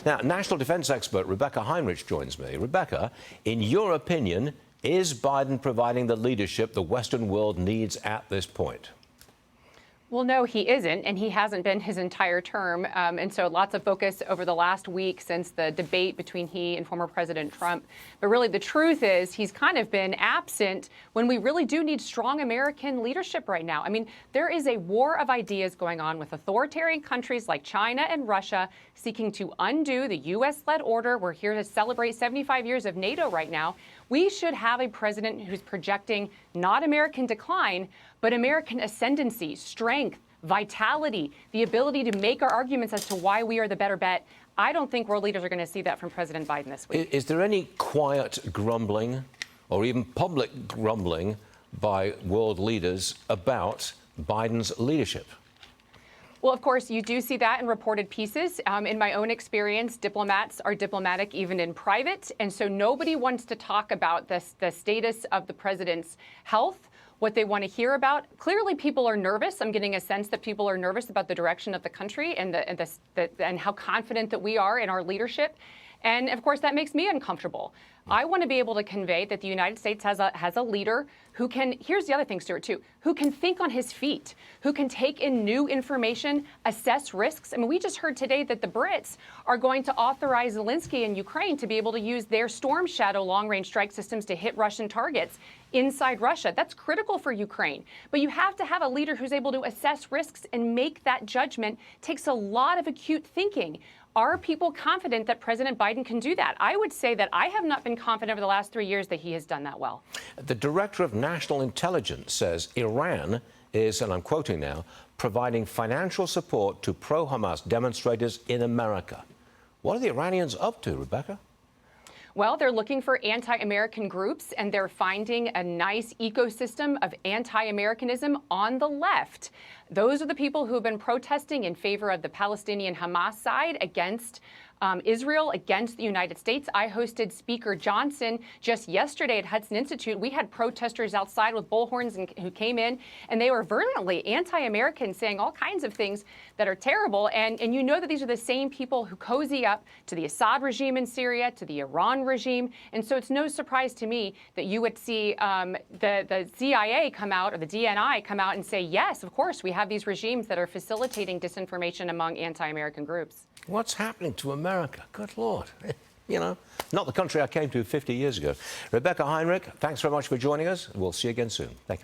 Now, national defense expert Rebeccah Heinrichs joins me. Rebeccah, in your opinion, is Biden providing the leadership the Western world needs at this point? Well, no, he isn't, and he hasn't been his entire term. And so lots of focus over the last week since the debate between he and former President Trump. But really, the truth is he's kind of been absent when we really do need strong American leadership right now. I mean, there is a war of ideas going on with authoritarian countries like China and Russia seeking to undo the U.S.-led order. We're here to celebrate 75 years of NATO right now. We should have a president who's projecting not American decline, but American ascendancy, strength, vitality, the ability to make our arguments as to why we are the better bet. I don't think world leaders are going to see that from President Biden this week. Is there any quiet grumbling or even public grumbling by world leaders about Biden's leadership? Well, of course, you do see that in reported pieces. In my own experience, diplomats are diplomatic even in private. And so nobody wants to talk about the status of the president's health, what they want to hear about. Clearly, people are nervous. I'm getting a sense that people are nervous about the direction of the country and how confident that we are in our leadership. And of course, that makes me uncomfortable. I want to be able to convey that the United States has a leader who can, here's the other thing, Stuart, too, who can think on his feet, who can take in new information, assess risks. I mean, we just heard today that the Brits are going to authorize Zelensky in Ukraine to be able to use their Storm Shadow long-range strike systems to hit Russian targets inside Russia. That's critical for Ukraine. But you have to have a leader who's able to assess risks and make that judgment. It takes a lot of acute thinking. Are people confident that President Biden can do that? I would say that I have not been confident over the last 3 years that he has done that well. The director of national intelligence says Iran is, and I'm quoting now, providing financial support to pro-Hamas demonstrators in America. What are the Iranians up to, Rebeccah? Well, they're looking for anti-American groups, and they're finding a nice ecosystem of anti-Americanism on the left. Those are the people who have been protesting in favor of the Palestinian Hamas side against Israel, against the United States. I hosted Speaker Johnson just yesterday at Hudson Institute. We had protesters outside with bullhorns who came in, and they were virulently anti-American, saying all kinds of things that are terrible. And you know that these are the same people who cozy up to the Assad regime in Syria, to the Iran regime. And so it's no surprise to me that you would see the CIA come out, or the DNI come out and say, yes, of course, we have these regimes that are facilitating disinformation among anti-American groups. What's happening to America? Good Lord. You know, not the country I came to 50 years ago. Rebeccah Heinrichs, thanks very much for joining us. We'll see you again soon. Thank you.